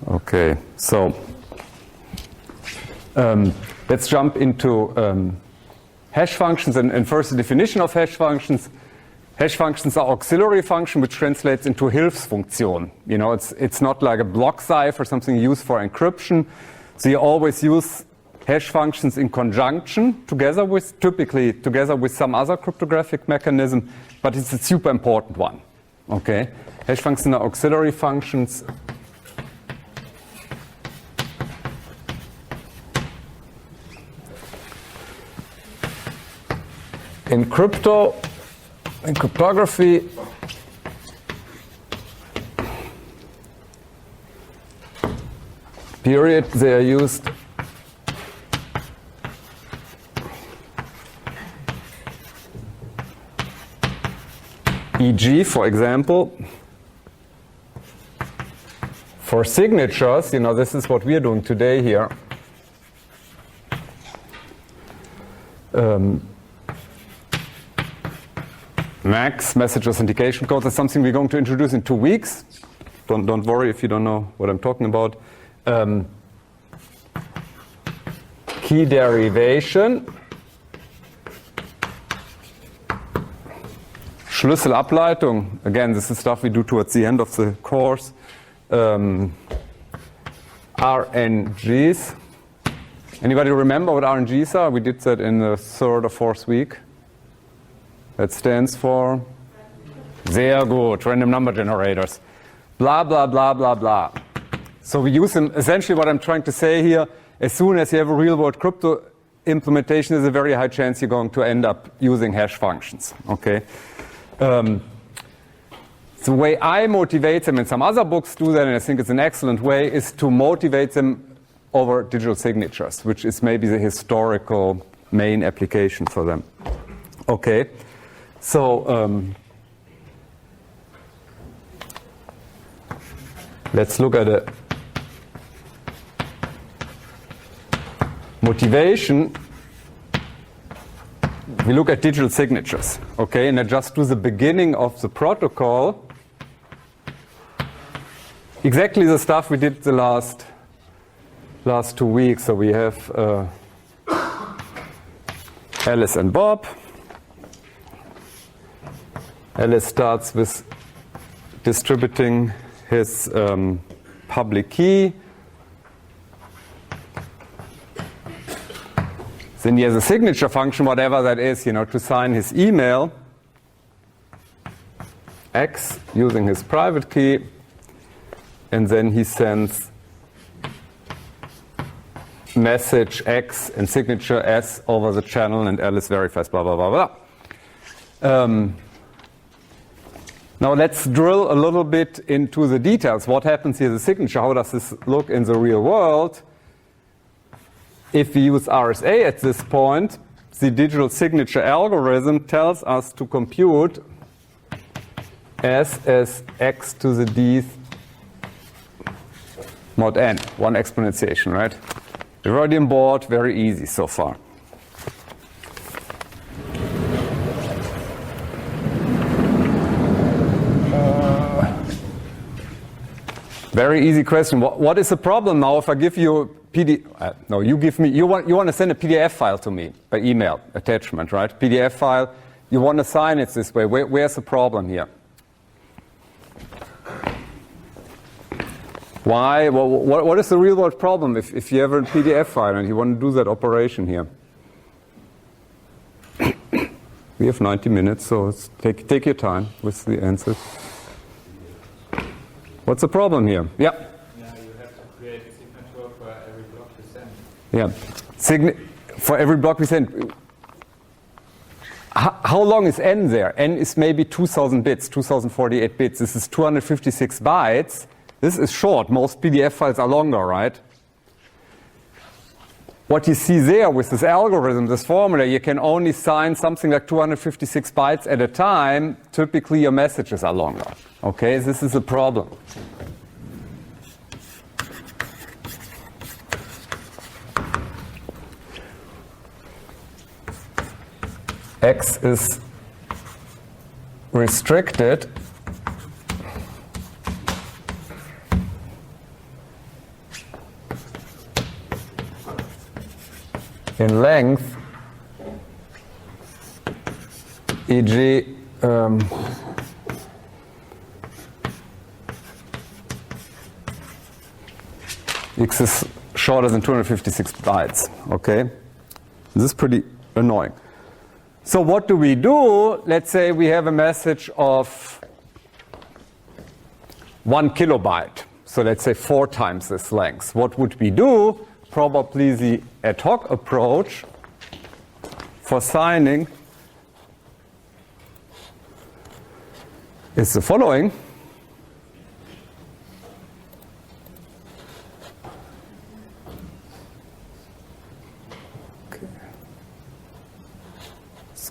Okay, so let's jump into hash functions, and first the definition of hash functions. Hash functions are auxiliary function, which translates into Hilfsfunktion. You know, it's not like a block cipher, something used for encryption. So you always use hash functions in conjunction, typically together with some other cryptographic mechanism, but it's a super important one. Okay, hash functions are auxiliary functions. In cryptography, period, they are used e.g., for example, for signatures, you know, this is what we are doing today here. MACs, message authentication codes, is something we're going to introduce in 2 weeks. Don't worry if you don't know what I'm talking about. Key derivation, Schlüsselableitung. Again, this is stuff we do towards the end of the course. RNGs. Anybody remember what RNGs are? We did that in the 3rd or 4th week. That stands for sehr gut, random number generators. Blah, blah, blah, blah, blah. So we use them. Essentially what I'm trying to say here, as soon as you have a real-world crypto implementation, there's a very high chance you're going to end up using hash functions. Okay. The way I motivate them, and some other books do that, and I think it's an excellent way, is to motivate them over digital signatures, which is maybe the historical main application for them. Okay. So let's look at a motivation. We look at digital signatures, okay, and I just do the beginning of the protocol. Exactly the stuff we did the last 2 weeks. So we have Alice and Bob. Alice starts with distributing his public key. Then he has a signature function, whatever that is, you know, to sign his email. X using his private key. And then he sends message X and signature S over the channel, and Alice verifies, blah, blah, blah, blah. Now let's drill a little bit into the details. What happens here, the signature? How does this look in the real world? If we use RSA at this point, the digital signature algorithm tells us to compute S as X to the D mod n, one exponentiation, right? We're already on board, very easy so far. Very easy question. What is the problem now if I give you no, you give me, you want to send a PDF file to me by email, attachment, right? PDF file, you want to sign it this way. Where's the problem here? Why? Well, what is the real world problem if you have a PDF file and you want to do that operation here? We have 90 minutes, so take your time with the answer. What's the problem here? Yeah. Yeah, you have to create a signature for every block we send. Yeah, for every block we send. How long is n there? N is maybe 2000 bits, 2048 bits. This is 256 bytes. This is short. Most PDF files are longer, right? What you see there with this algorithm, this formula, you can only sign something like 256 bytes at a time. Typically, your messages are longer. Okay, this is a problem. X is restricted in length, e.g. X is shorter than 256 bytes, okay? This is pretty annoying. So what do? Let's say we have a message of 1 kilobyte. So let's say 4 times this length. What would we do? Probably the ad hoc approach for signing is the following.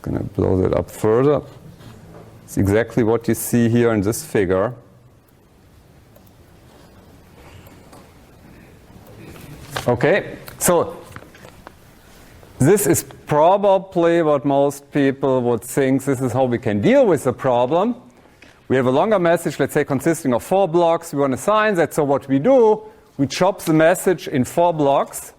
Going to blow that up further. It's exactly what you see here in this figure. Okay, so this is probably what most people would think this is how we can deal with the problem. We have a longer message, let's say consisting of 4 blocks. We want to sign that, so what we do, we chop the message in 4 blocks.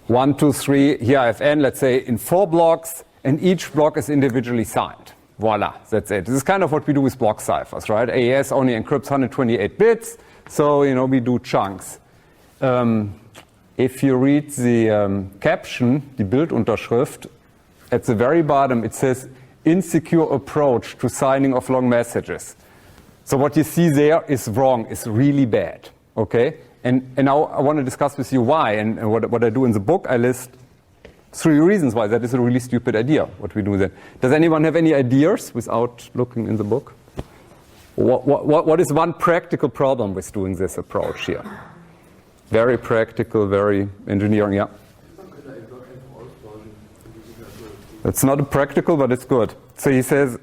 1, 2, 3, here I have n, let's say in 4 blocks, and each block is individually signed. Voila, that's it. This is kind of what we do with block ciphers, right? AES only encrypts 128 bits, so we do chunks. If you read the caption, die Bildunterschrift, at the very bottom it says insecure approach to signing of long messages. So what you see there is wrong, is really bad, okay? And now I want to discuss with you why, and what I do in the book, I list 3 reasons why that is a really stupid idea, what we do then. Does anyone have any ideas without looking in the book? What is one practical problem with doing this approach here? Very practical, very engineering, yeah. It's not practical, but it's good. So he says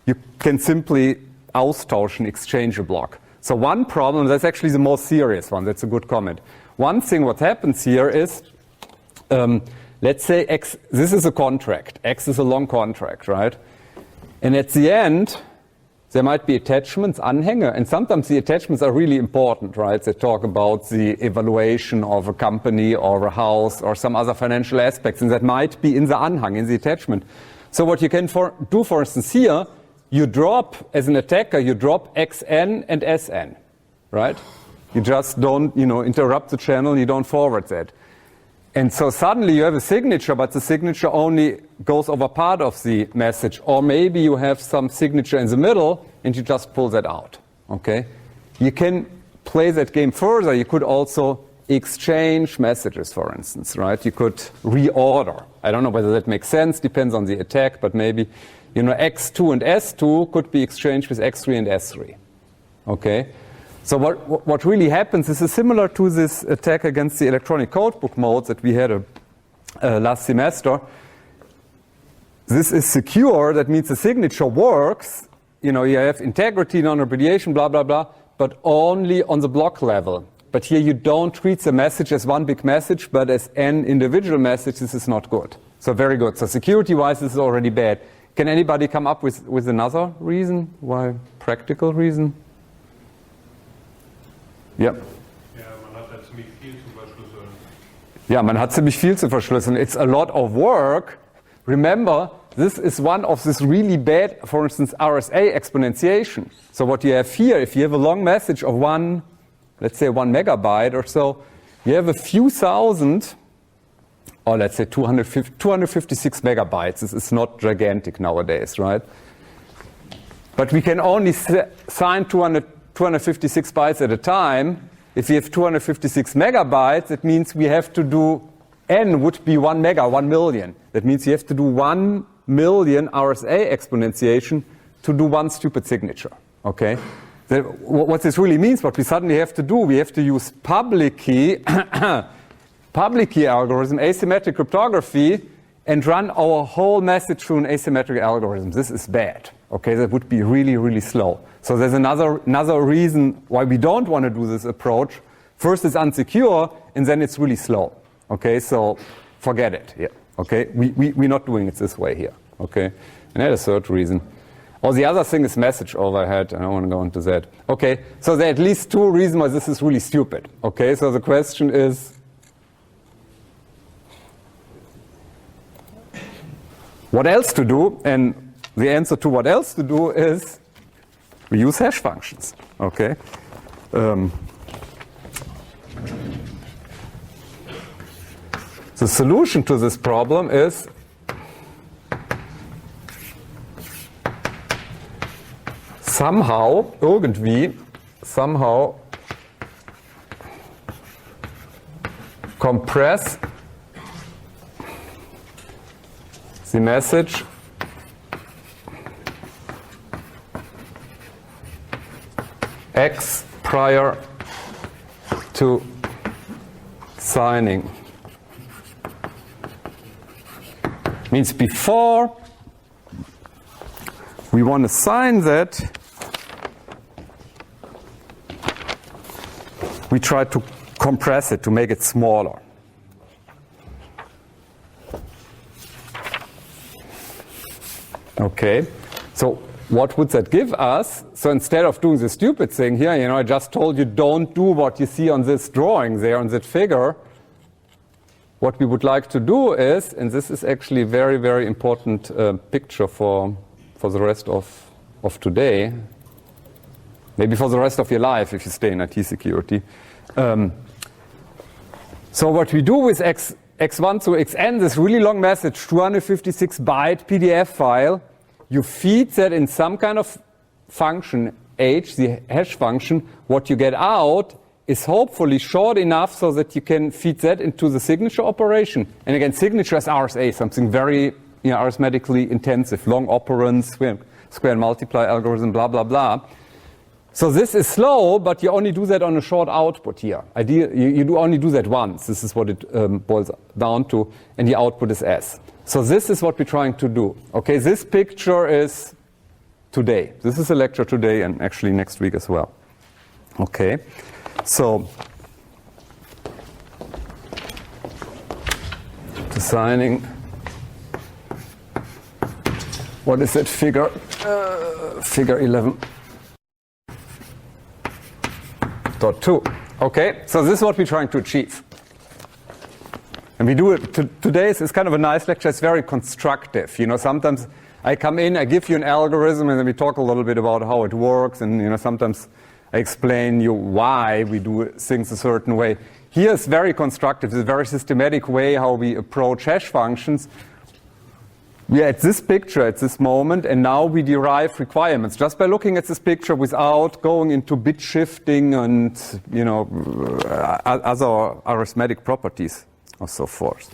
you can simply austauschen, exchange a block. So one problem, that's actually the most serious one, that's a good comment. One thing what happens here is, let's say X, this is a contract, X is a long contract, right? And at the end, there might be attachments, Anhänge, and sometimes the attachments are really important, right? They talk about the evaluation of a company or a house or some other financial aspects, and that might be in the Anhang, in the attachment. So what you can do, for instance, here, you drop, as an attacker, you drop XN and SN, right? You just don't, interrupt the channel, you don't forward that. And so suddenly you have a signature, but the signature only goes over part of the message. Or maybe you have some signature in the middle and you just pull that out, okay? You can play that game further. You could also exchange messages, for instance, right? You could reorder. I don't know whether that makes sense, depends on the attack, but maybe X2 and S2 could be exchanged with X3 and S3. Okay? So what really happens, this is similar to this attack against the electronic codebook modes that we had last semester. This is secure, that means the signature works. You have integrity, non-repudiation, blah, blah, blah, but only on the block level. But here you don't treat the message as one big message, but as n individual message. This is not good. So very good. So security-wise, this is already bad. Can anybody come up with another reason? Why? Practical reason? Ja. Ja, man hat da ziemlich viel zu verschlüsseln. Ja, man hat ziemlich viel zu verschlüsseln. It's a lot of work. Remember, this is one of this really bad, for instance, RSA exponentiation. So what you have here, if you have a long message of let's say 1 megabyte or so, you have a few thousand, or let's say 256 megabytes. This is not gigantic nowadays, right? But we can only sign 256 bytes at a time. If you have 256 megabytes, it means we have to do, n would be 1 million. That means you have to do 1 million RSA exponentiation to do one stupid signature, okay? What this really means, what we suddenly have to do, we have to use public key algorithm, asymmetric cryptography, and run our whole message through an asymmetric algorithm. This is bad, okay? That would be really, really slow. So there's another reason why we don't want to do this approach. First, it's unsecure, and then it's really slow, okay? So forget it, yeah, okay? We're not doing it this way here, okay? And that's a third reason. Oh, the other thing is message overhead. I don't want to go into that. Okay, so there are at least 2 reasons why this is really stupid. Okay, so the question is, what else to do, and the answer to what else to do is we use hash functions, okay? The solution to this problem is somehow compress the message X prior to signing. Means before we want to sign that, we try to compress it to make it smaller. Okay, so what would that give us? So instead of doing the stupid thing here, I just told you don't do what you see on this drawing there, on that figure. What we would like to do is, and this is actually a very, very important picture for the rest of today, maybe for the rest of your life if you stay in IT security. So what we do with x1 to xn, this really long message, 256-byte PDF file, you feed that in some kind of function, h, the hash function. What you get out is hopefully short enough so that you can feed that into the signature operation. And again, signature is RSA, something very arithmetically intensive, long operands, square and multiply algorithm, blah, blah, blah. So this is slow, but you only do that on a short output here. You do only do that once. This is what it boils down to, and the output is S. So this is what we're trying to do. Okay, this picture is today. This is a lecture today and actually next week as well. Okay, so designing, what is that figure? Figure 11.2. Okay, so this is what we're trying to achieve. And we do it today. Is kind of a nice lecture. It's very constructive. Sometimes I come in, I give you an algorithm, and then we talk a little bit about how it works. And sometimes I explain you why we do things a certain way. Here it's very constructive. It's a very systematic way how we approach hash functions. We are at this picture at this moment, and now we derive requirements just by looking at this picture without going into bit shifting and other arithmetic properties or so forth.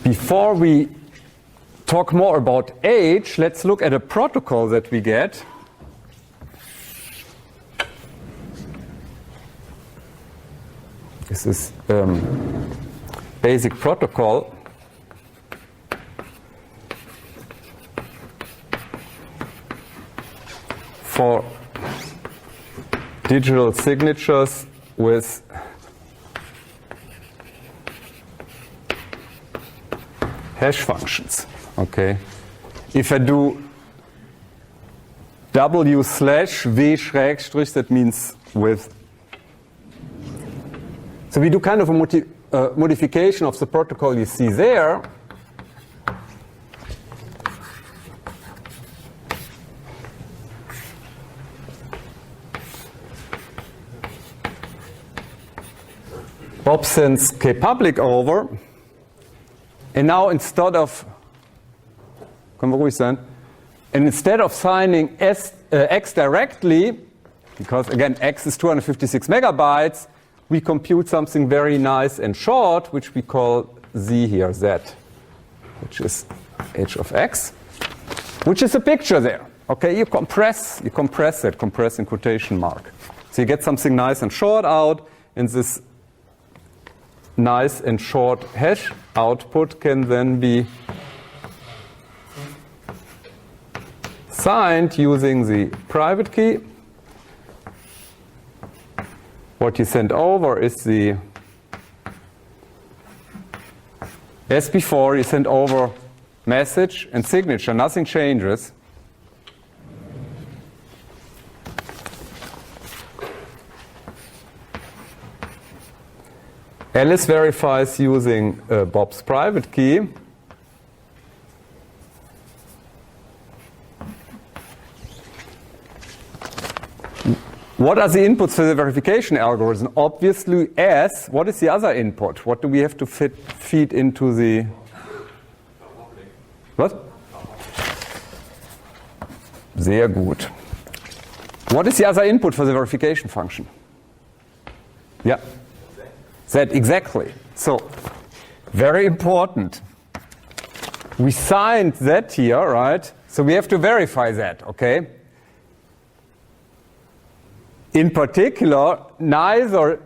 Before we talk more about H, let's look at a protocol that we get. This is basic protocol for digital signatures with hash functions. Okay, if I do w/v/, that means with. So we do kind of a modification of the protocol you see there. Bob sends kpublic over, and now instead of signing X directly, because again X is 256 megabytes, we compute something very nice and short, which we call Z here, Z, which is H of X, which is a picture there. Okay, you compress that, compress in quotation mark. So you get something nice and short out, and this nice and short hash output can then be signed using the private key. What you send over is the, as before, you send over message and signature, nothing changes. Alice verifies using Bob's private key. What are the inputs for the verification algorithm? Obviously S. What is the other input? What do we have to feed into the... What? Sehr gut. What is the other input for the verification function? Yeah. Z, exactly. So, very important. We signed Z here, right? So we have to verify that, okay? In particular, neither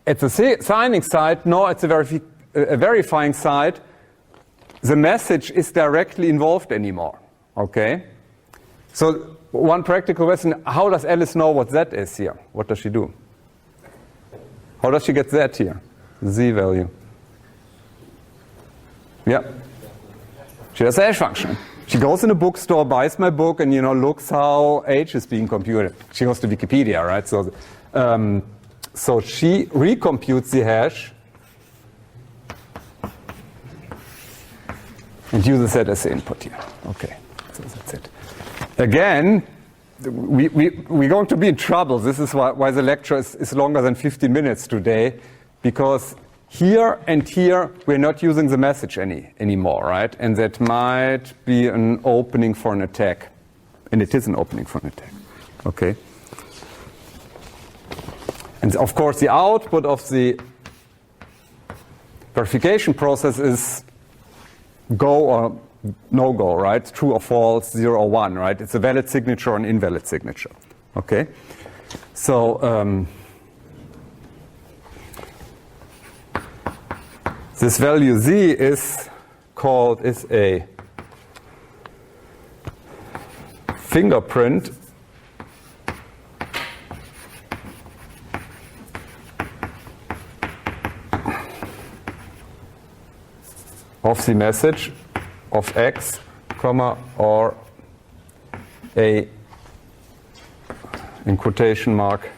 at the signing side nor at the verifying side, the message is directly involved anymore, okay? So one practical question, how does Alice know what Z is here? What does she do? How does she get Z here? Z value. Yeah. She has a hash function. She goes in a bookstore, buys my book, and looks how age is being computed. She goes to Wikipedia, right? So she recomputes the hash and uses that as the input here. Okay, so that's it. Again, we're going to be in trouble. This is why the lecture is longer than 15 minutes today, because here and here we're not using the message anymore, right? And that might be an opening for an attack. And it is an opening for an attack. Okay. And of course the output of the verification process is go or no go, right? True or false, 0 or 1, right? It's a valid signature or an invalid signature. Okay. So this value Z is a fingerprint of the message of X, or a, in quotation mark,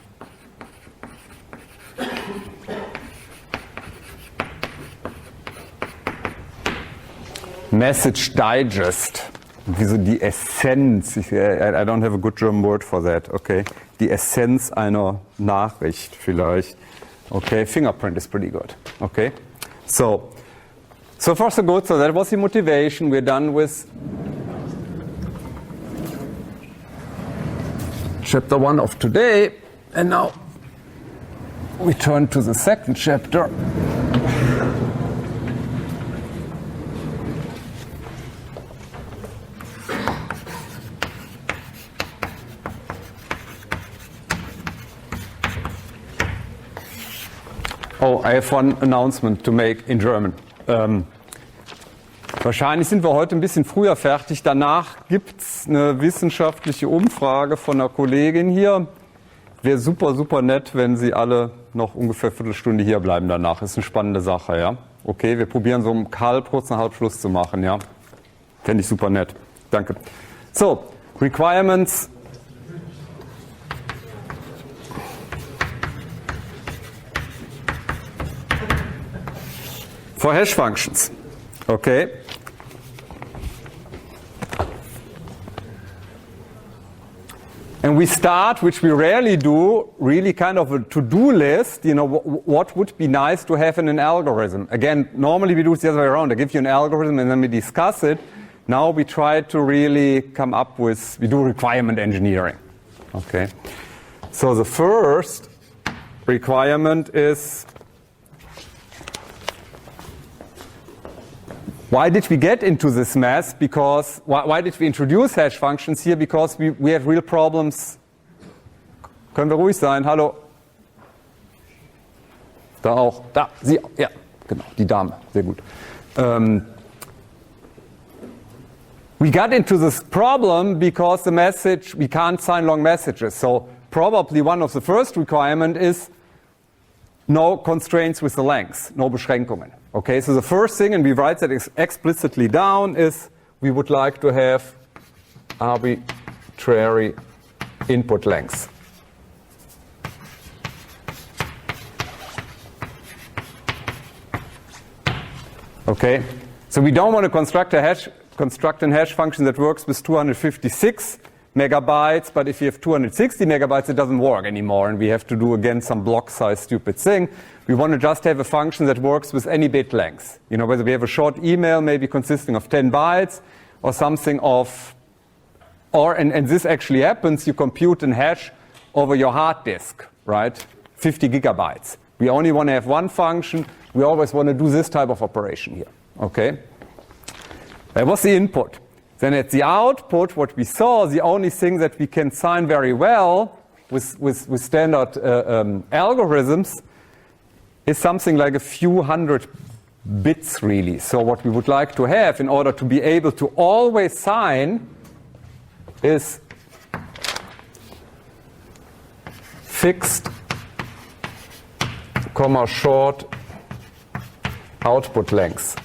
message digest. Wieso die Essenz? I don't have a good German word for that. Okay, die Essenz einer Nachricht vielleicht. Okay, fingerprint is pretty good. Okay, so far so good. So that was the motivation. We're done with chapter 1 of today, and now we turn to the second chapter. Oh, I have one announcement to make in German. Wahrscheinlich sind wir heute ein bisschen früher fertig. Danach gibt es eine wissenschaftliche Umfrage von einer Kollegin hier. Wäre super, super nett, wenn Sie alle noch ungefähr eine Viertelstunde hier bleiben danach. Ist eine spannende Sache, ja? Okay, wir probieren so kurz einen Halbschluss zu machen, ja? Fände ich super nett. Danke. So, Requirements. For hash functions, okay? And we start, which we rarely do, really kind of a to-do list, what would be nice to have in an algorithm. Again, normally we do it the other way around. I give you an algorithm and then we discuss it. Now we try to really come up with, we do requirement engineering, okay? So the first requirement is, why did we get into this mess? Because why did we introduce hash functions here? Because we have real problems. Können wir ruhig sein? Hallo. Da auch. Da. Sie. Ja, genau. Die Dame. Sehr gut. We got into this problem because the message, we can't sign long messages. So probably one of the first requirement is no constraints with the length, no Beschränkungen. Okay, so the first thing, and we write that explicitly down, is we would like to have arbitrary input lengths. Okay, so we don't want to construct a hash function that works with 256 megabytes, but if you have 260 megabytes, it doesn't work anymore, and we have to do again some block size stupid thing. We want to just have a function that works with any bit length. You know, whether we have a short email maybe consisting of 10 bytes or something of, and this actually happens, you compute a hash over your hard disk, right? 50 gigabytes. We only want to have one function. We always want to do this type of operation here, okay? That was the input. Then at the output, what we saw, the only thing that we can sign very well with standard algorithms is something like a few hundred bits, really. So what we would like to have in order to be able to always sign is fixed, comma, short output length.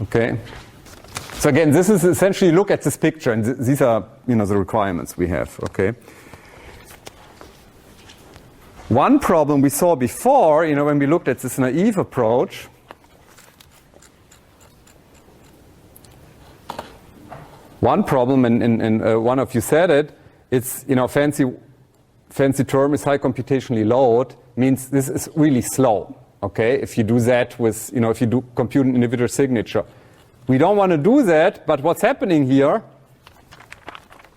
Okay. So again, this is essentially, look at this picture, and these are, you know, the requirements we have. Okay. One problem we saw before, you know, when we looked at this naive approach, one problem, and one of you said it, it's, you know, fancy term is high computationally load, means this is really slow. Okay, if you do that with, you know, if you do compute an individual signature. We don't want to do that, but what's happening here,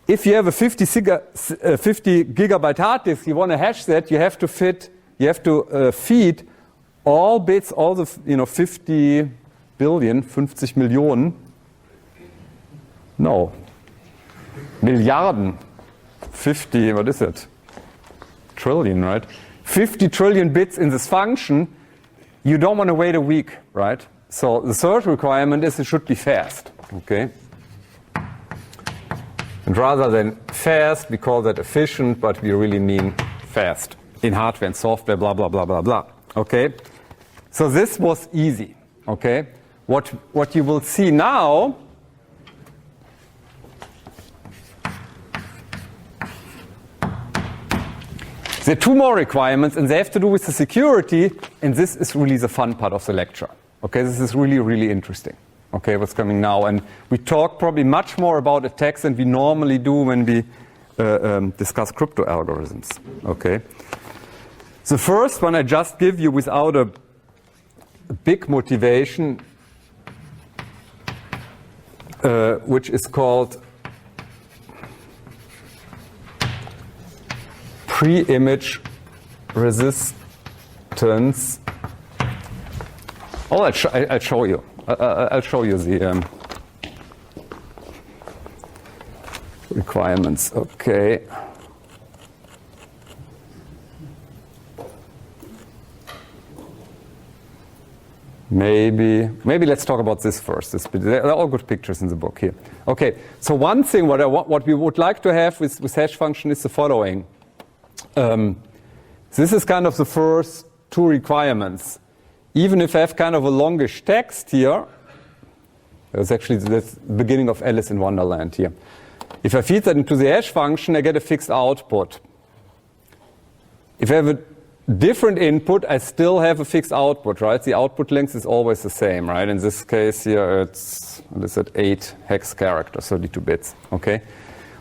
if you have a 50 gigabyte hard disk, you want to hash that, you have to feed all bits, all the, you know, 50 billion, 50 Millionen, no, Milliarden, 50, what is it? Trillion, right? 50 trillion bits in this function. You don't want to wait a week, right? So the third requirement is it should be fast, okay? And rather than fast, we call that efficient, but we really mean fast in hardware and software, blah, blah, blah, blah, blah, okay? So this was easy, okay? What you will see now there are two more requirements, and they have to do with the security, and this is really the fun part of the lecture. Okay, this is really, really interesting. Okay, what's coming now. And we talk probably much more about attacks than we normally do when we discuss crypto algorithms. Okay. The first one I just give you without a big motivation, which is called pre-image resistance. Oh, I'll show you. I'll show you the requirements. Okay. Maybe let's talk about this first. There are all good pictures in the book here. Okay. So one thing, what we would like to have with hash function is the following. This is kind of the first two requirements. Even if I have kind of a longish text here, there's actually the beginning of Alice in Wonderland here. If I feed that into the hash function, I get a fixed output. If I have a different input, I still have a fixed output, right? The output length is always the same, right? In this case here, it's 8 hex characters, 32 bits, okay?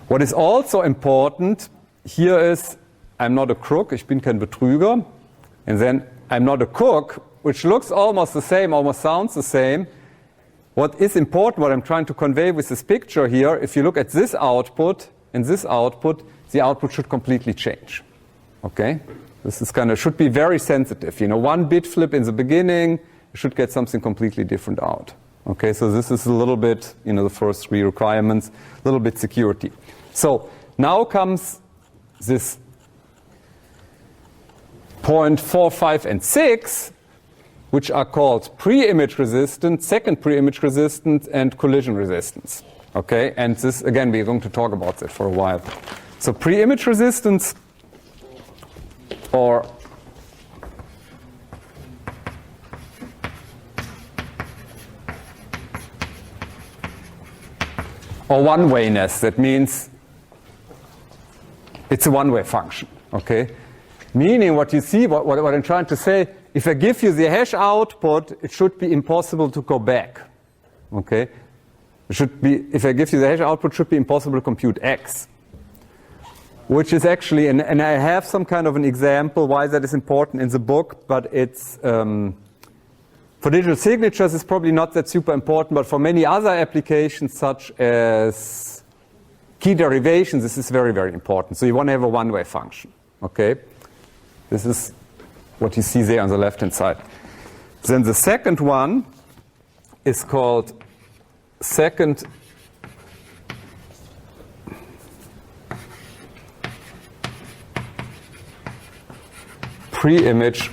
What is also important here is I'm not a crook, ich bin kein Betrüger, and then I'm not a cook, which looks almost the same, almost sounds the same. What is important, what I'm trying to convey with this picture here, if you look at this output and this output, the output should completely change. Okay? This is should be very sensitive. You know, one bit flip in the beginning, you should get something completely different out. Okay, so this is a little bit, you know, the first three requirements, a little bit security. So now comes this point 4, 5, and 6, which are called pre-image resistance, second pre-image resistance, and collision resistance. Okay, and this, again, we're going to talk about that for a while. So pre-image resistance, or one-wayness, that means it's a one-way function. Okay. Meaning what you see, what I'm trying to say, if I give you the hash output, it should be impossible to go back. Okay? It should be, if I give you the hash output, it should be impossible to compute x. Which is actually, and I have some kind of an example why that is important in the book, but it's, for digital signatures, it's probably not that super important, but for many other applications, such as key derivations, this is very, very important. So you want to have a one-way function, okay? This is what you see there on the left-hand side. Then the second one is called second pre-image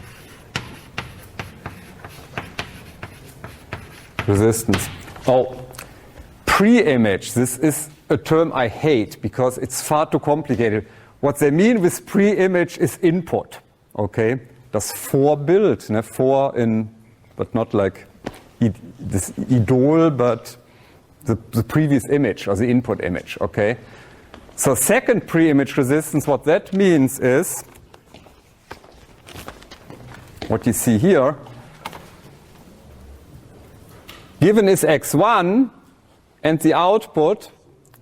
resistance. Oh, pre-image, this is a term I hate because it's far too complicated. What they mean with pre-image is input, okay? Das Vorbild, ne? Vor in, but not like this Idol, but the previous image or the input image, okay? So second pre-image resistance, what that means is, what you see here, given is x1 and the output,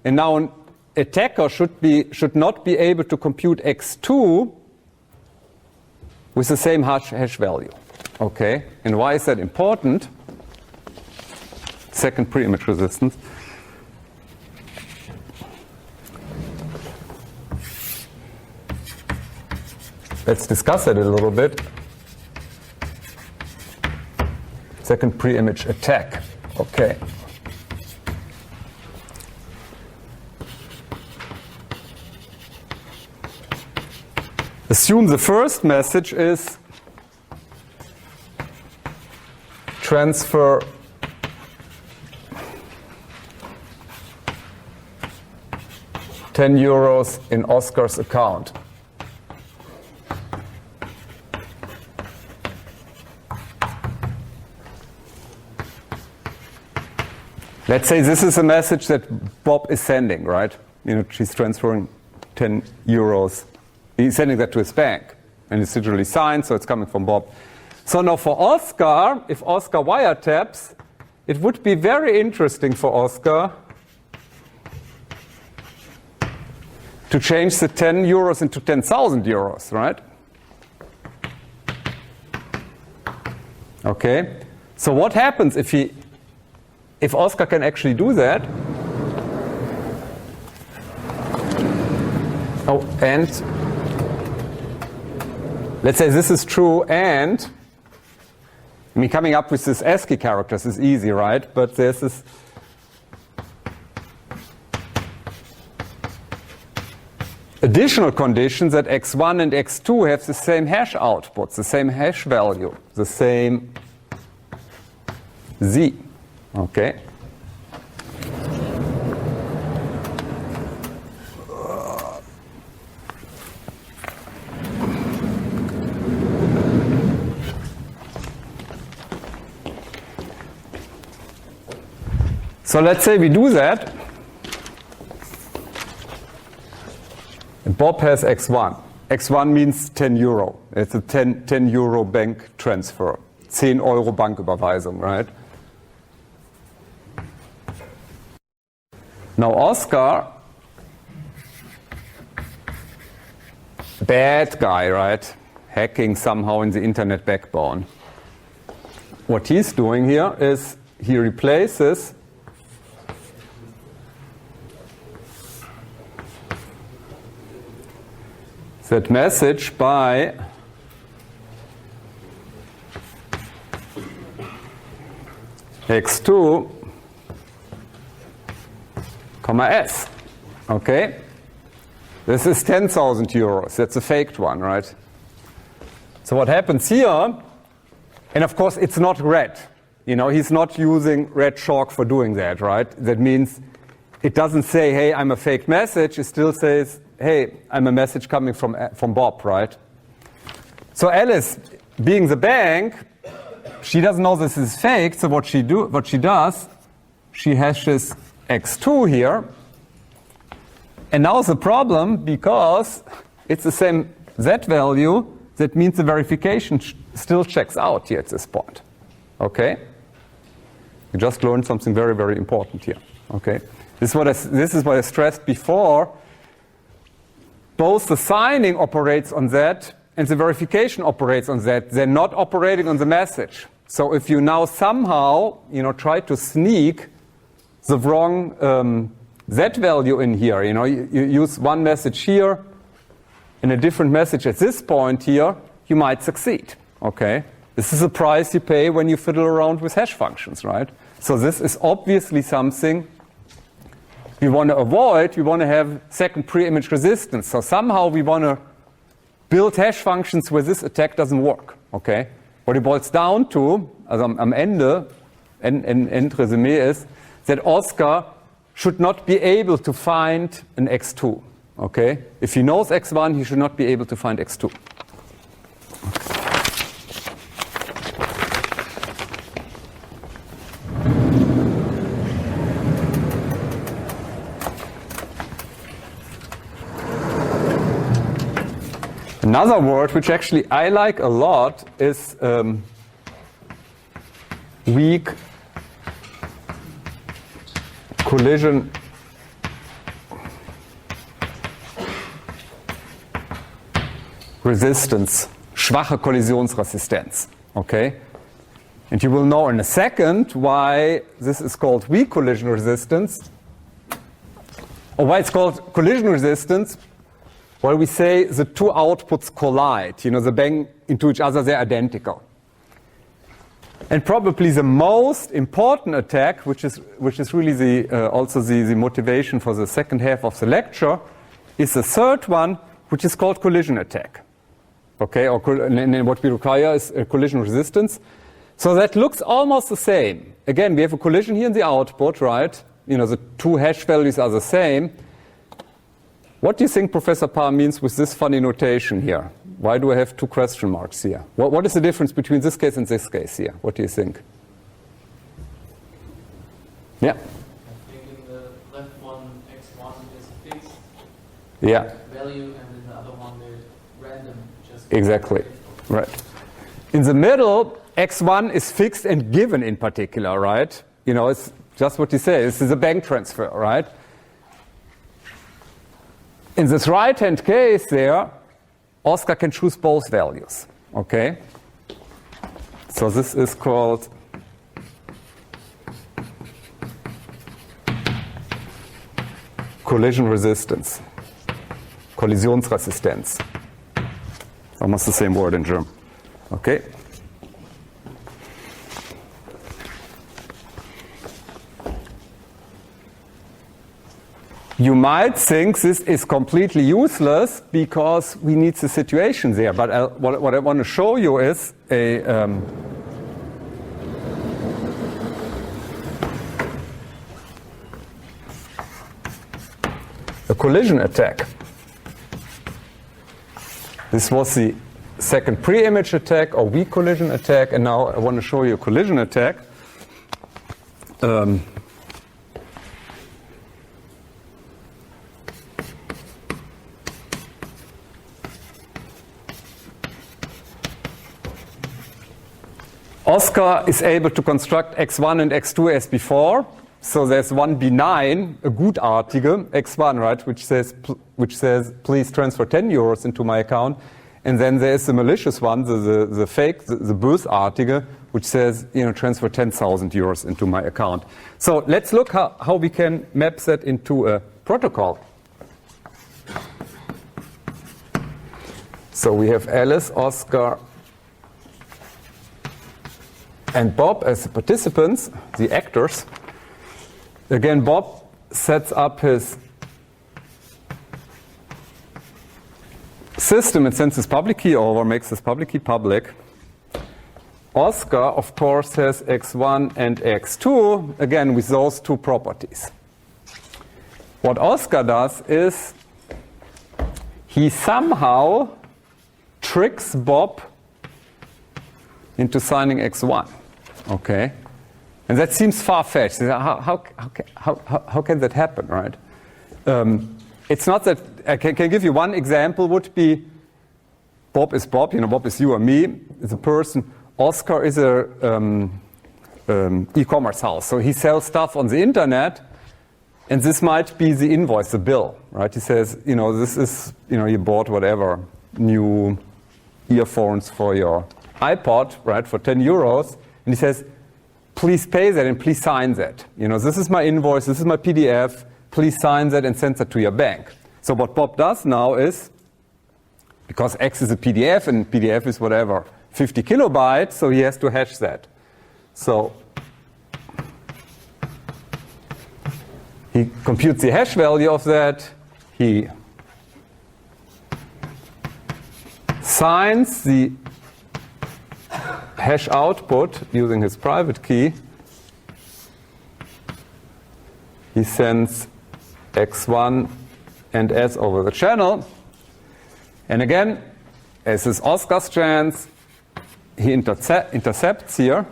and now an attacker should not be able to compute x2 with the same hash value. Okay, and why is that important? Second pre-image resistance. Let's discuss it a little bit. Second pre-image attack. Okay. Assume the first message is transfer €10 in Oscar's account. Let's say this is a message that Bob is sending, right? You know, she's transferring €10. He's sending that to his bank, and it's digitally signed, so it's coming from Bob. So now for Oscar, if Oscar wiretaps, it would be very interesting for Oscar to change the €10 into 10,000 euros, right? Okay. So what happens if Oscar can actually do that? Oh, and let's say this is true, and I mean, coming up with this ASCII characters is easy, right? But there's this additional condition that x1 and x2 have the same hash outputs, the same hash value, the same z. Okay. So let's say we do that. And Bob has x1. x1 means €10. It's a 10 euro bank transfer. 10 Euro Banküberweisung, right? Now Oscar, bad guy, right? Hacking somehow in the internet backbone. What he's doing here is he replaces that message by x2, S. Okay? This is 10,000 euros. That's a faked one, right? So what happens here, and of course it's not red. You know, he's not using red chalk for doing that, right? That means it doesn't say, hey, I'm a faked message. It still says, hey, I'm a message coming from Bob, right? So Alice, being the bank, she doesn't know this is fake. So what she does, she hashes x2 here. And now the problem, because it's the same z value, that means the verification still checks out here at this point. Okay? You just learned something very, very important here. Okay? This is what I stressed before. Both the signing operates on that and the verification operates on that. They're not operating on the message. So if you now somehow, try to sneak the wrong Z value in here, you use one message here and a different message at this point here, you might succeed. Okay? This is the price you pay when you fiddle around with hash functions, right? So this is obviously something we want to avoid. We want to have second pre-image resistance. So somehow we want to build hash functions where this attack doesn't work. Okay? What it boils down to, also am Ende, Endresümee ist, that Oscar should not be able to find an x2. Okay? If he knows x1, he should not be able to find x2. Another word which actually I like a lot is weak collision resistance, schwache Kollisionsresistenz. Okay? And you will know in a second why this is called weak collision resistance, or why it's called collision resistance. Well, we say the two outputs collide. They bang into each other, they're identical. And probably the most important attack, which is really also the motivation for the second half of the lecture, is the third one, which is called collision attack. Okay, and what we require is collision resistance. So that looks almost the same. Again, we have a collision here in the output, right? The two hash values are the same. What do you think Professor Paar means with this funny notation here? Why do I have two question marks here? What is the difference between this case and this case here? What do you think? Yeah? I think in the left one, x1 is fixed value, and in the other one, they're random. Exactly. Right. In the middle, x1 is fixed and given in particular, right? It's just what you say. This is a bank transfer, right? In this right-hand case there, Oscar can choose both values, okay? So this is called collision resistance, Kollisionsresistenz. Almost the same word in German, okay? You might think this is completely useless because we need the situation there. But what I want to show you is a collision attack. This was the second pre-image attack or weak collision attack, and now I want to show you a collision attack. Oscar is able to construct x1 and x2 as before. So there's one benign, a gutartige, x1, right, which says please transfer 10 euros into my account. And then there's the malicious one, the fake, the bösartige, which says, transfer 10,000 euros into my account. So let's look how we can map that into a protocol. So we have Alice, Oscar, and Bob as the participants, the actors. Again, Bob sets up his system and sends his public key over, makes his public key public. Oscar, of course, has x1 and x2, again, with those two properties. What Oscar does is he somehow tricks Bob into signing x1. Okay, and that seems far-fetched. How can that happen, right? It's not that I can give you one example. Would be Bob is Bob, Bob is you or me, is a person. Oscar is a e-commerce house, so he sells stuff on the internet, and this might be the invoice, the bill, right? He says, this is, you bought whatever, new earphones for your iPod, right, for 10 euros, and he says, please pay that and please sign that. This is my invoice, this is my PDF, please sign that and send that to your bank. So what Bob does now is, because X is a PDF and PDF is whatever, 50 kilobytes, so he has to hash that. So he computes the hash value of that, he signs the hash output using his private key, he sends X1 and S over the channel, and again, as is Oscar's chance, he intercepts here,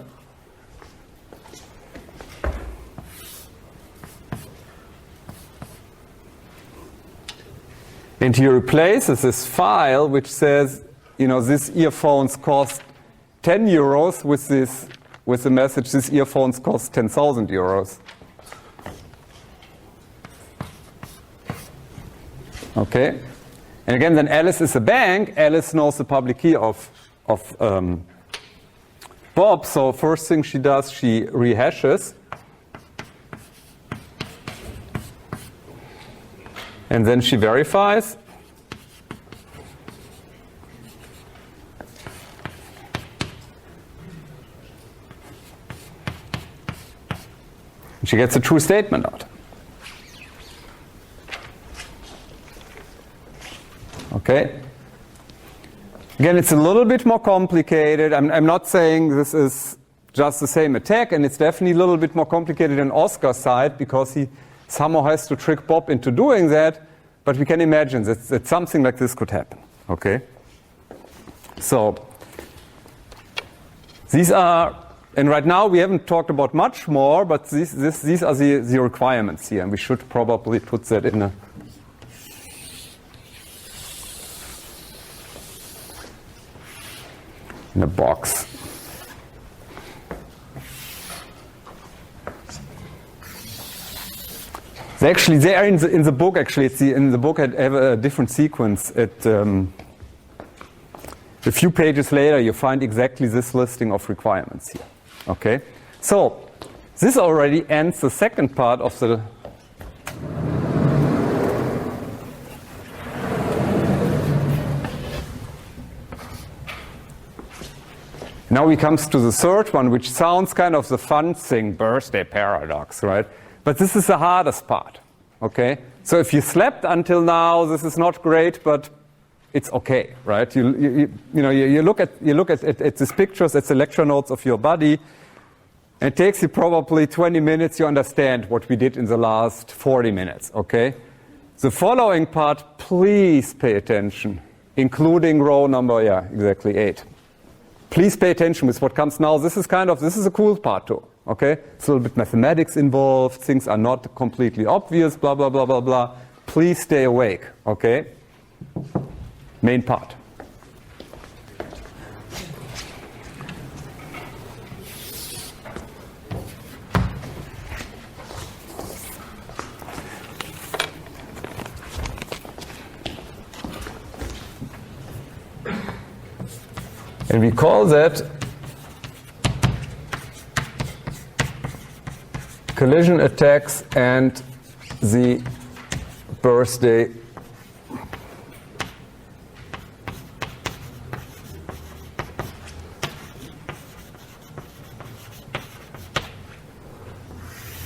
and he replaces this file which says, this earphones cost 10 euros with the message, this earphones cost 10,000 euros. Okay, and again, then Alice is a bank. Alice knows the public key of Bob. So first thing she does, she rehashes, and then she verifies. She gets a true statement out. Okay. Again, it's a little bit more complicated. I'm not saying this is just the same attack, and it's definitely a little bit more complicated on Oscar's side because he somehow has to trick Bob into doing that. But we can imagine that something like this could happen. Okay. So these are, and right now we haven't talked about much more, but these are the requirements here, and we should probably put that in a box. They are in the book. Actually, in the book I have a different sequence. A few pages later, you find exactly this listing of requirements here. Okay, so this already ends the second part of the Now we comes to the third one, which sounds kind of the fun thing, birthday paradox, right? But this is the hardest part, okay? So if you slept until now, this is not great, but it's okay, right? You look at these pictures, it's the lecture notes of your body. And it takes you probably 20 minutes, you understand what we did in the last 40 minutes, okay? The following part, please pay attention, including row number, 8. Please pay attention with what comes now. This is a cool part too, okay? It's a little bit mathematics involved, things are not completely obvious, blah, blah, blah, blah, blah. Please stay awake, okay? Main part. And we call that collision attacks and the birthday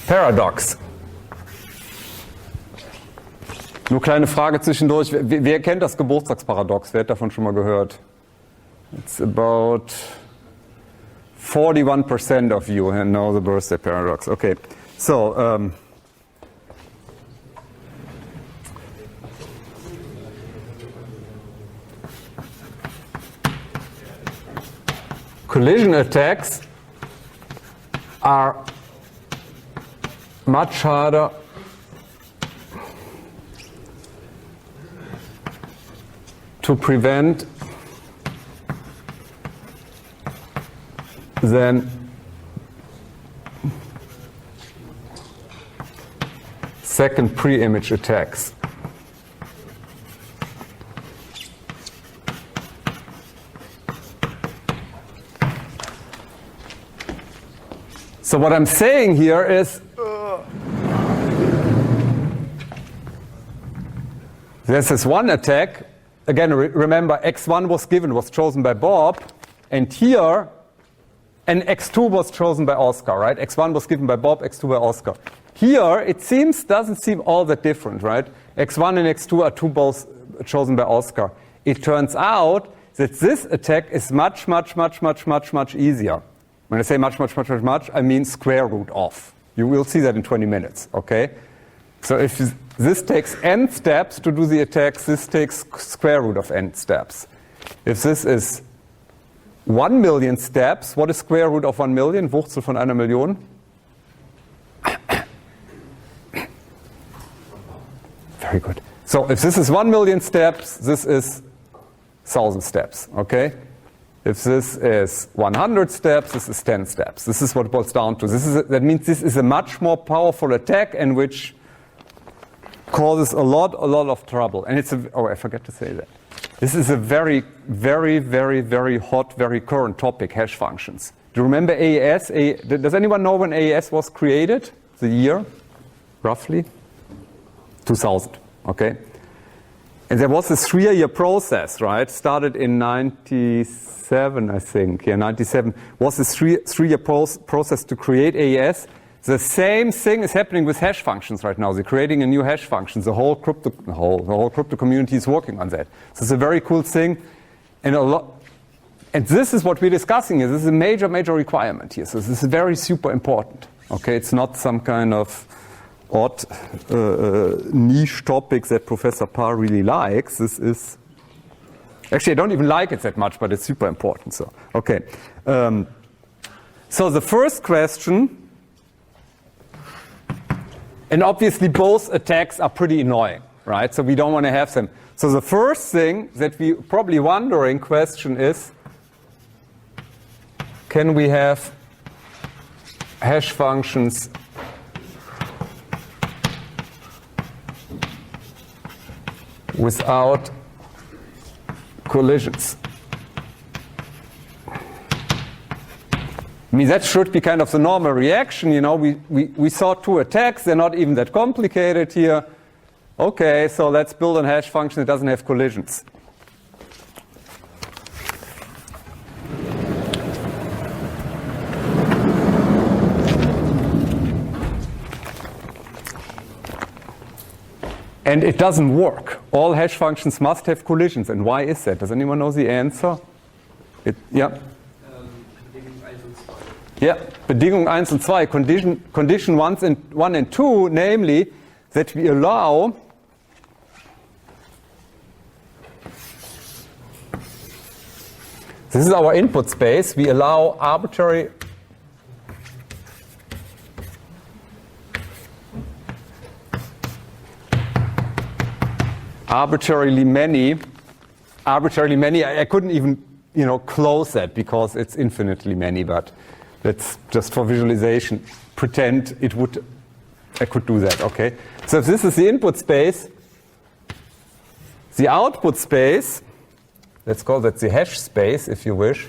paradox. Nur kleine Frage zwischendurch. Wer kennt das Geburtstagsparadox? Wer hat davon schon mal gehört? It's about 41% of you know the birthday paradox. Okay, so collision attacks are much harder to prevent then second pre-image attacks. So what I'm saying here is there's this one attack. Again, remember x1 was chosen by Bob, and here, and x2 was chosen by Oscar, right? x1 was given by Bob, x2 by Oscar. Here, it doesn't seem all that different, right? x1 and x2 are two both chosen by Oscar. It turns out that this attack is much easier. When I say much, I mean square root of. You will see that in 20 minutes, okay? So if this takes n steps to do the attacks, this takes square root of n steps. If this is 1 million steps, what is square root of 1 million? Wurzel von einer Million? Very good. So if this is 1 million steps, this is 1,000 steps, okay? If this is 100 steps, this is 10 steps. This is what it boils down to. That means this is a much more powerful attack and which causes a lot of trouble. And it's I forgot to say that. This is a very hot, very current topic, hash functions. Do you remember AES? Does anyone know when AES was created? The year, roughly? 2000, okay? And there was this 3-year process, right? Started in 97, I think. Yeah, 97 was this three-year process to create AES. The same thing is happening with hash functions right now. They're creating a new hash function. The whole crypto community is working on that. So it's a very cool thing, and this is what we're discussing here. This is a major requirement here. So this is very super important. Okay, it's not some kind of odd niche topic that Professor Paar really likes. This is actually I don't even like it that much, but it's super important. So okay, so the first question. And obviously both attacks are pretty annoying, right? So we don't want to have them. So the first thing that we probably wondering question is, can we have hash functions without collisions? I mean, that should be kind of the normal reaction. You know, we saw two attacks. They're not even that complicated here. Okay, so let's build a hash function that doesn't have collisions. And it doesn't work. All hash functions must have collisions. And why is that? Does anyone know the answer? Yeah. Yeah, Bedingung 1 and 2, condition 1 and 2, namely that we allow this is our input space, we allow arbitrarily many, I couldn't even, close that because it's infinitely many, but let's just for visualization pretend I could do that, okay? So if this is the input space, the output space, let's call that the hash space if you wish,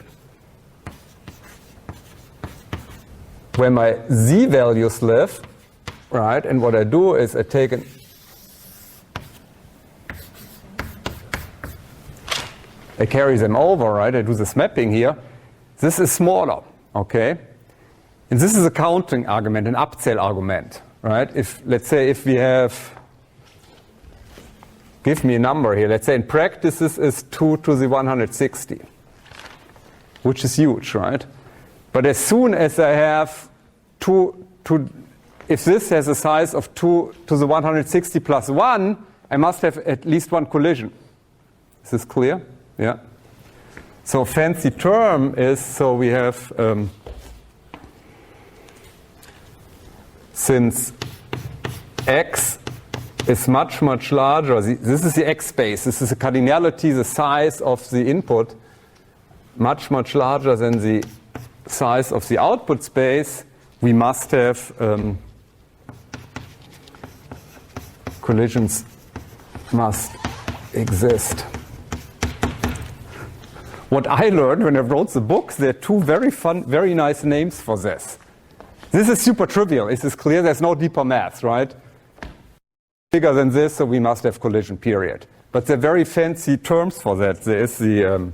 where my z values live, right? And what I do is I take I carry them over, right? I do this mapping here. This is smaller, okay? And this is a counting argument, an Abzähl argument, right? Let's say if we have, give me a number here. Let's say in practice this is 2 to the 160, which is huge, right? But as soon as I have if this has a size of 2 to the 160 plus 1, I must have at least one collision. Is this clear? Yeah. So a fancy term is, so we have, since x is much larger, this is the x space, this is the cardinality, the size of the input, much larger than the size of the output space, we must have collisions must exist. What I learned when I wrote the books, there are two very fun, very nice names for this. This is super trivial. Is this clear? There's no deeper math, right? Bigger than this, so we must have collision, period. But there are very fancy terms for that. There is the,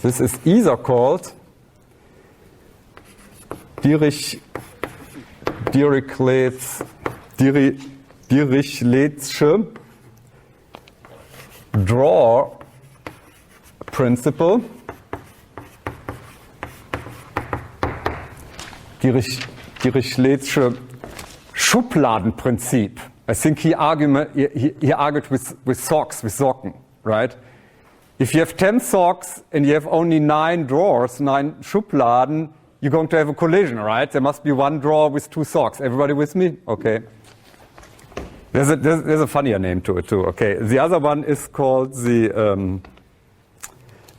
this is either called Dirichlet'sche draw principle. Dirichlet'sche Schubladenprinzip. I think he argued with socks, with Socken, right? If you have 10 socks and you have only 9 drawers, 9 Schubladen, you're going to have a collision, right? There must be one drawer with 2 socks. Everybody with me? Okay. There's a funnier name to it too. Okay. The other one is called the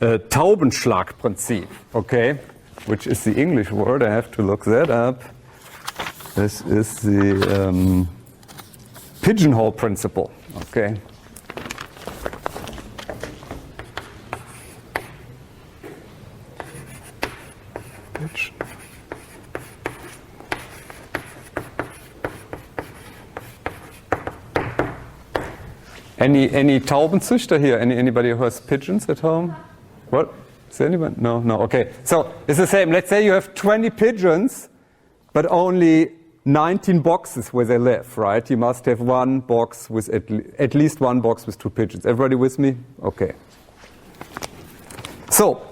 Taubenschlagprinzip. Okay, which is the English word. I have to look that up. This is the pigeonhole principle. Okay. Any Taubenzüchter here? Anybody who has pigeons at home? What? Is there anyone? No. Okay. So it's the same. Let's say you have 20 pigeons, but only 19 boxes where they live, right? You must have one box with at least one box with 2 pigeons. Everybody with me? Okay. So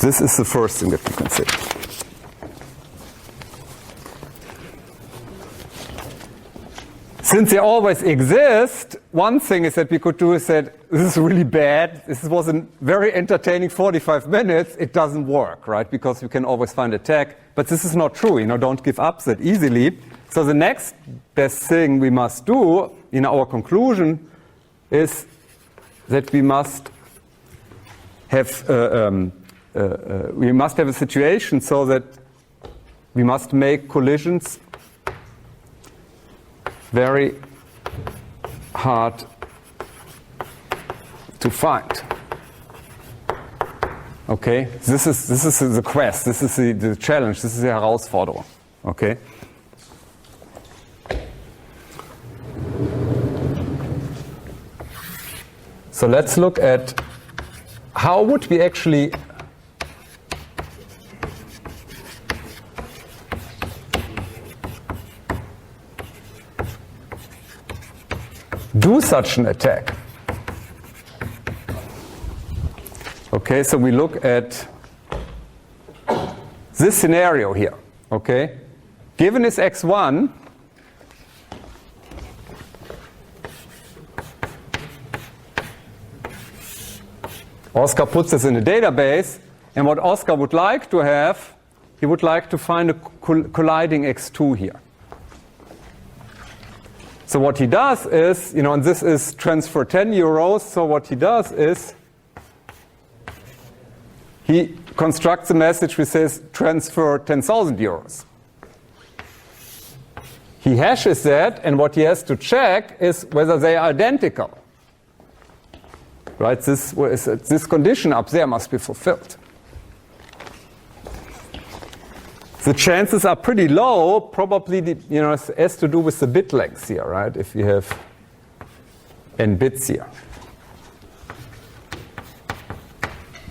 this is the first thing that we can say. Since they always exist, one thing is that we could do is that this is really bad. This was a very entertaining 45 minutes. It doesn't work, right? Because you can always find a tag. But this is not true. Don't give up that easily. So the next best thing we must do in our conclusion is that we must have a situation so that we must make collisions very hard to find. Okay, this is the quest. This is the challenge. This is the Herausforderung. Okay. So let's look at how would we actually do such an attack. Okay, so we look at this scenario here. Okay, given is x1, Oscar puts this in a database, and what Oscar would like to have, he would like to find a colliding x2 here. So what he does is, and this is transfer 10 euros, so what he does is he constructs a message which says transfer 10,000 euros. He hashes that, and what he has to check is whether they are identical. Right? This condition up there must be fulfilled. The chances are pretty low, probably, it has to do with the bit length here, right? If you have n bits here.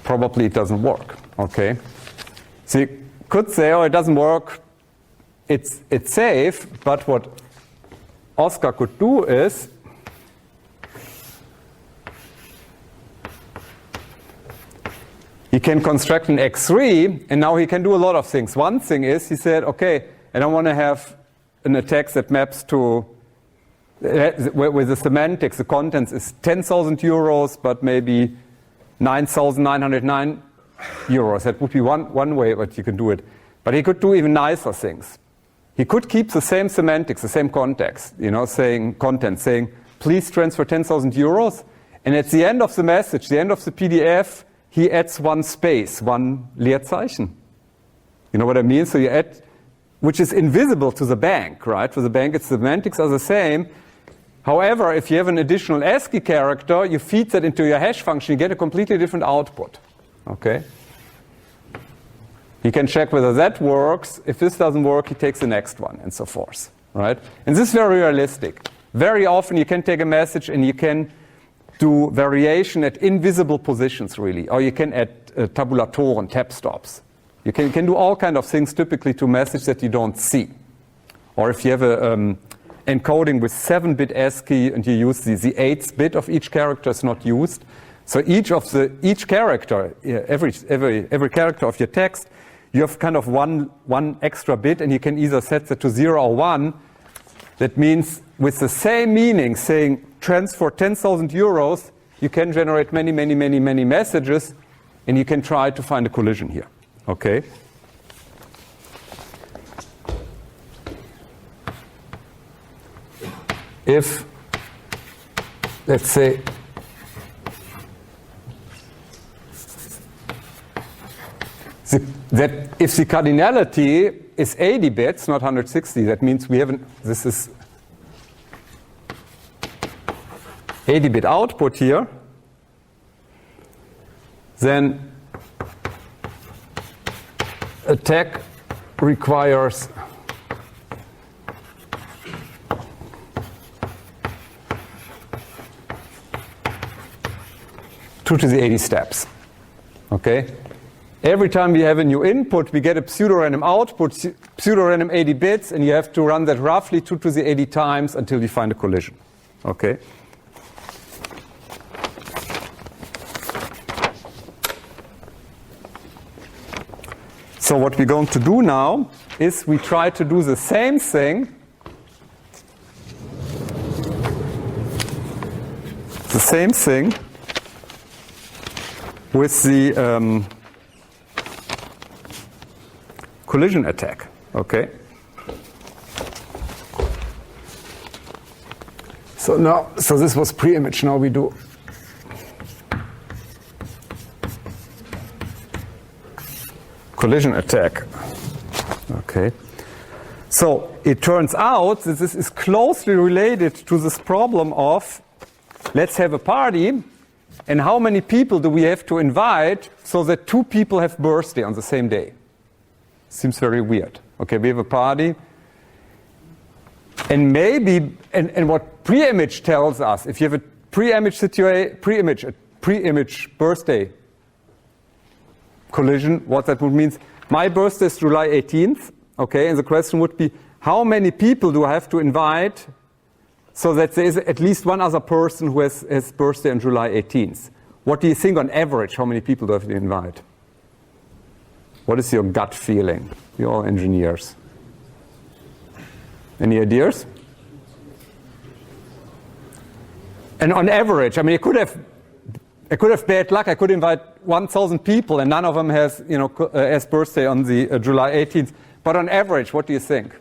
Probably it doesn't work, okay? So you could say, oh, it doesn't work, it's safe, but what Oscar could do is he can construct an x3, and now he can do a lot of things. One thing is, he said, okay, and I want to have an attack that maps to, where the semantics, the contents is 10,000 euros, but maybe 9,909 euros. That would be one way that you can do it. But he could do even nicer things. He could keep the same semantics, the same context, saying, please transfer 10,000 euros, And at the end of the message, the end of the PDF, he adds one space, one Leerzeichen. You know what I mean? So you add, which is invisible to the bank, right? For the bank, its semantics are the same. However, if you have an additional ASCII character, you feed that into your hash function, you get a completely different output. Okay? He can check whether that works. If this doesn't work, he takes the next one, and so forth. Right? And this is very realistic. Very often you can take a message and you can do variation at invisible positions, really. Or you can add tabulatoren, tab stops. You can do all kinds of things typically to message that you don't see. Or if you have a encoding with 7-bit ASCII and you use the 8th bit of each character is not used. So each character, every character of your text, you have kind of one extra bit, and you can either set that to 0 or 1. That means with the same meaning, saying transfer 10,000 euros, you can generate many messages, and you can try to find a collision here. Okay? If, let's say, that if the cardinality is 80 bits, not 160, that means we haven't, this is 80-bit output here, then attack requires two to the 80 steps. Okay? Every time we have a new input, we get a pseudo-random output, pseudo-random 80 bits, and you have to run that roughly 2 to the 80 times until you find a collision. Okay? So what we're going to do now is we try to do the same thing, with the collision attack. Okay. So this was pre-image. Now we do collision attack. Okay. So it turns out that this is closely related to this problem of, let's have a party, and how many people do we have to invite so that 2 people have birthday on the same day? Seems very weird. Okay, we have a party, and maybe, and what pre-image tells us, if you have a pre-image birthday collision, what that would mean, my birthday is July 18th, okay, and the question would be, how many people do I have to invite so that there is at least one other person who has his birthday on July 18th? What do you think on average, how many people do I have to invite? What is your gut feeling? You're all engineers. Any ideas? And on average, I mean, I could have bad luck. I could invite 1,000 people, and none of them has, has birthday on the July 18th. But on average, what do you think?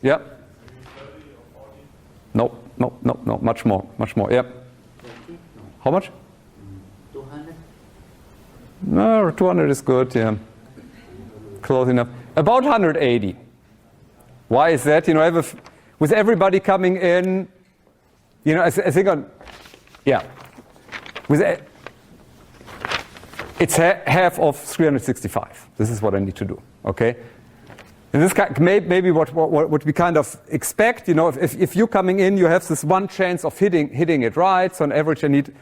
Yeah. No. Much more. Yeah. How much? 200. No, 200 is good. Yeah. Close enough. About 180. Why is that? With everybody coming in, I think it's half of 365. This is what I need to do. Okay. And this maybe what we kind of expect. If you're coming in, you have this one chance of hitting it right. So on average, I need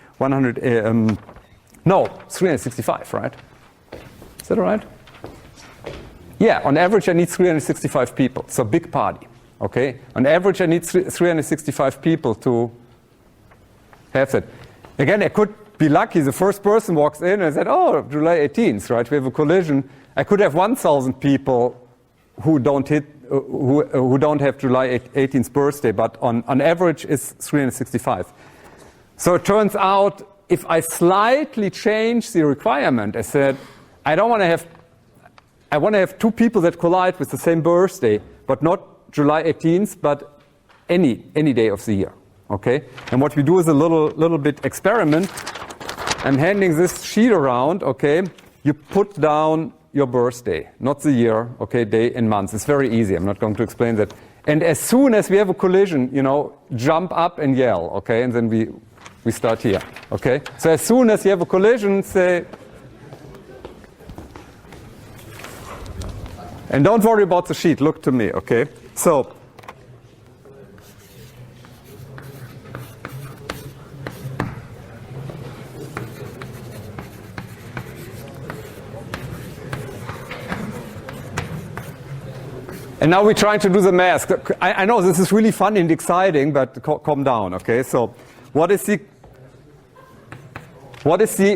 365, right? Is that all right? Yeah, on average I need 365 people, so big party, okay? On average I need 365 people to have that. Again, I could be lucky, the first person walks in and I said, oh, July 18th, right? We have a collision. I could have 1,000 people who don't have July 18th birthday, but on average it's 365. So it turns out if I slightly change the requirement, I said, I want to have 2 people that collide with the same birthday, but not July 18th, but any day of the year. Okay? And what we do is a little bit experiment. I'm handing this sheet around, okay? You put down your birthday, not the year, okay, day and month. It's very easy. I'm not going to explain that. And as soon as we have a collision, jump up and yell, okay? And then we start here, okay? So as soon as you have a collision, say, and don't worry about the sheet, look to me, okay? So, and now we're trying to do the math. I know this is really fun and exciting, but calm down, okay? So what is the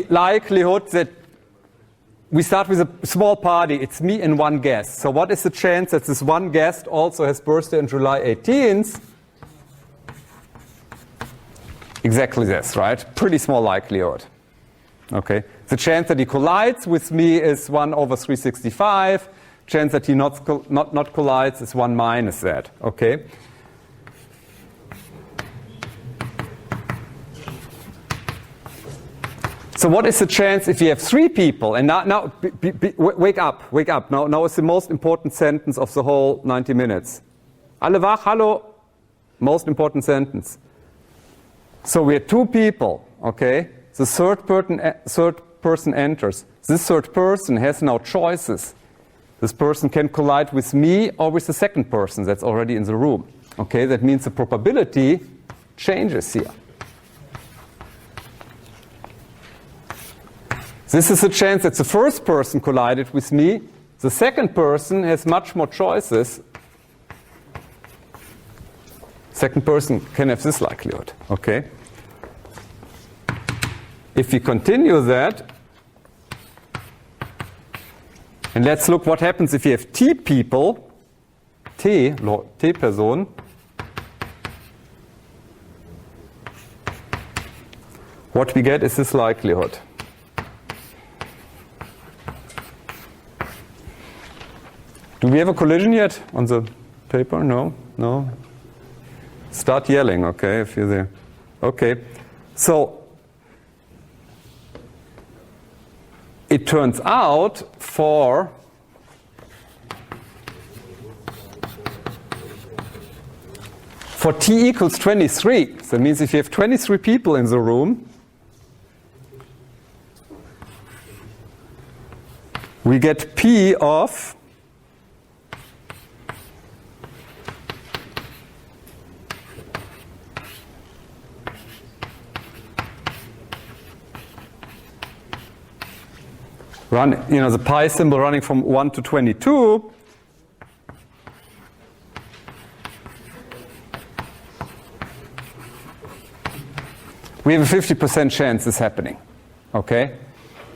likelihood that we start with a small party? It's me and one guest. So what is the chance that this one guest also has birthday on July 18th? Exactly this, right? Pretty small likelihood. Okay. The chance that he collides with me is 1/365. Chance that he not collides is 1 minus that. Okay. So what is the chance if you have 3 people? And now wake up. Now is the most important sentence of the whole 90 minutes. Alle wach, hallo. Most important sentence. So we have 2 people, okay? The third person enters. This third person has now choices. This person can collide with me or with the second person that's already in the room. Okay, that means the probability changes here. This is the chance that the first person collided with me. The second person has much more choices. Second person can have this likelihood. Okay. If we continue that, and let's look what happens if you have T people, T Person, what we get is this likelihood. Do we have a collision yet on the paper? No? No? Start yelling, okay, if you're there. Okay, so it turns out for T equals 23, so that means if you have 23 people in the room, we get P of the pi symbol running from 1 to 22. We have a 50% chance this happening, okay?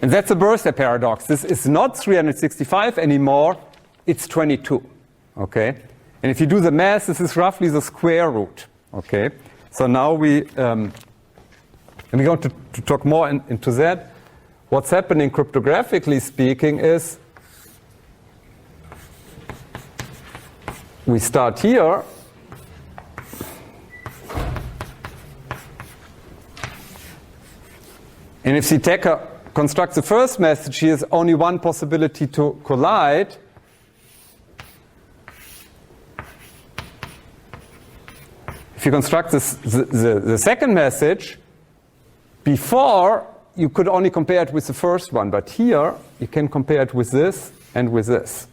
And that's the birthday paradox. This is not 365 anymore, it's 22, okay? And if you do the math, this is roughly the square root, okay? So now we're going to talk more into that. What's happening cryptographically speaking is we start here. And if the attacker constructs the first message, he has only one possibility to collide. If you construct the second message, before you could only compare it with the first one, but here you can compare it with this and with this.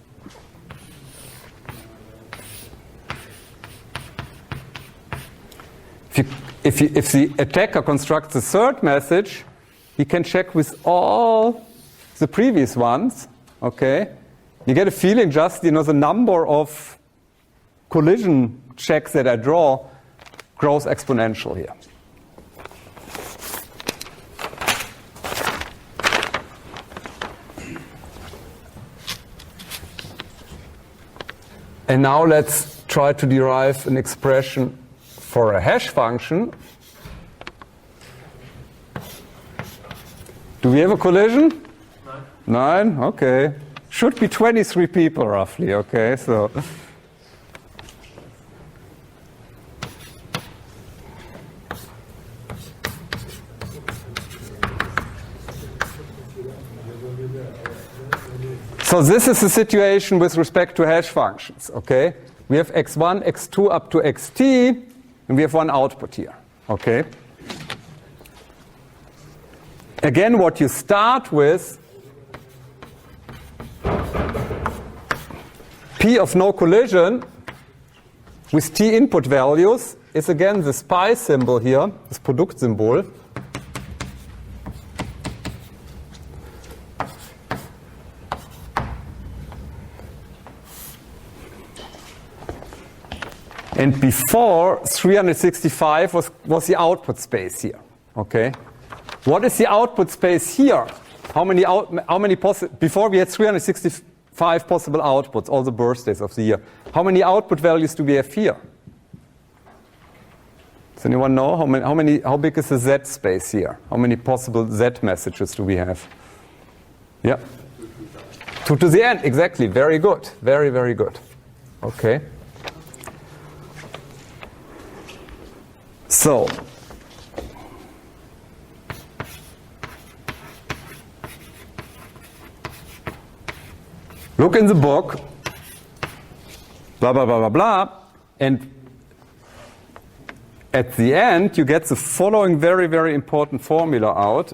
If the attacker constructs the third message, he can check with all the previous ones, okay? You get a feeling just, the number of collision checks that I draw grows exponential here. And now let's try to derive an expression for a hash function. Do we have a collision? 9? Okay. Should be 23 people roughly, okay? So So this is the situation with respect to hash functions, okay? We have x1, x2 up to xt, and we have one output here, okay? Again, what you start with, P of no collision with T input values is again this pi symbol here, this product symbol. And before, 365 was the output space here, okay? What is the output space here? Before we had 365 possible outputs, all the birthdays of the year. How many output values do we have here? Does anyone know how big is the Z space here? How many possible Z messages do we have? Yeah. 2 to the n, exactly. Very good. Very, very good. Okay. So, look in the book, blah, blah, blah, blah, blah, and at the end you get the following very, very important formula out.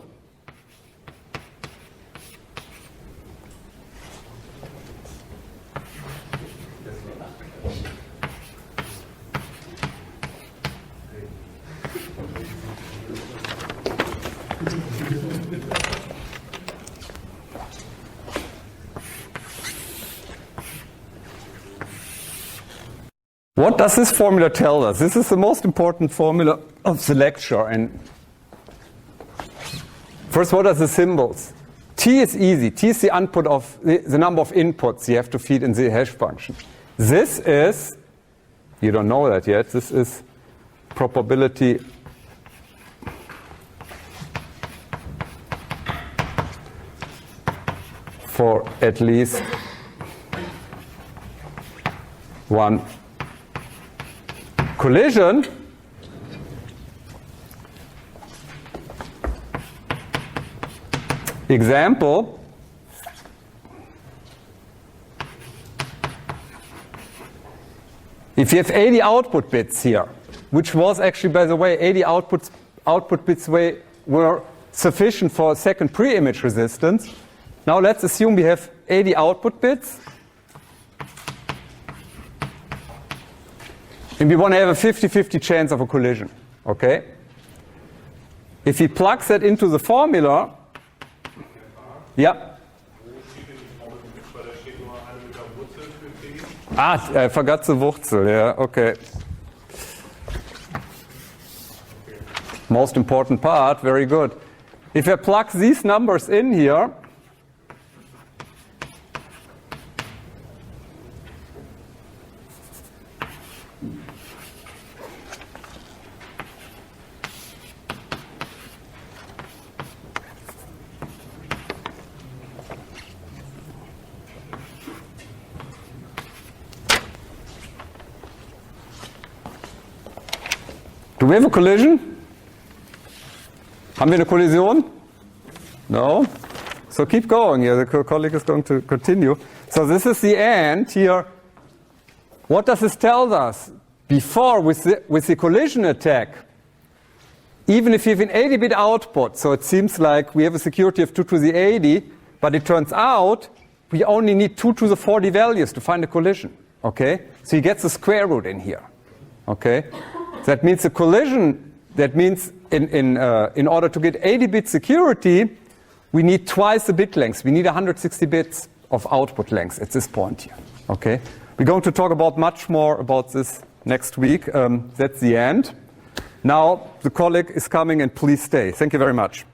What does this formula tell us? This is the most important formula of the lecture. And first, what are the symbols? T is easy. T is the output of the number of inputs you have to feed in the hash function. This is, you don't know that yet, this is probability for at least one collision. Example. If you have 80 output bits here, which was actually, by the way, 80 output bits were sufficient for a second pre-image resistance. Now let's assume we have 80 output bits. And we want to have a 50-50 chance of a collision, okay? If he plugs that into the formula, yeah. I forgot the Wurzel, yeah, okay. Most important part, very good. If I plug these numbers in here, do we have a collision? Haben wir eine Kollision? No? So keep going. Yeah, the colleague is going to continue. So this is the end here. What does this tell us? Before, with the collision attack, even if you have an 80-bit output, so it seems like we have a security of 2 to the 80, but it turns out we only need 2 to the 40 values to find a collision. Okay? So you get the square root in here. Okay? That means the collision, that means in order to get 80-bit security, we need twice the bit length. We need 160 bits of output length at this point here. Okay? We're going to talk about much more about this next week. That's the end. Now the colleague is coming, and please stay. Thank you very much.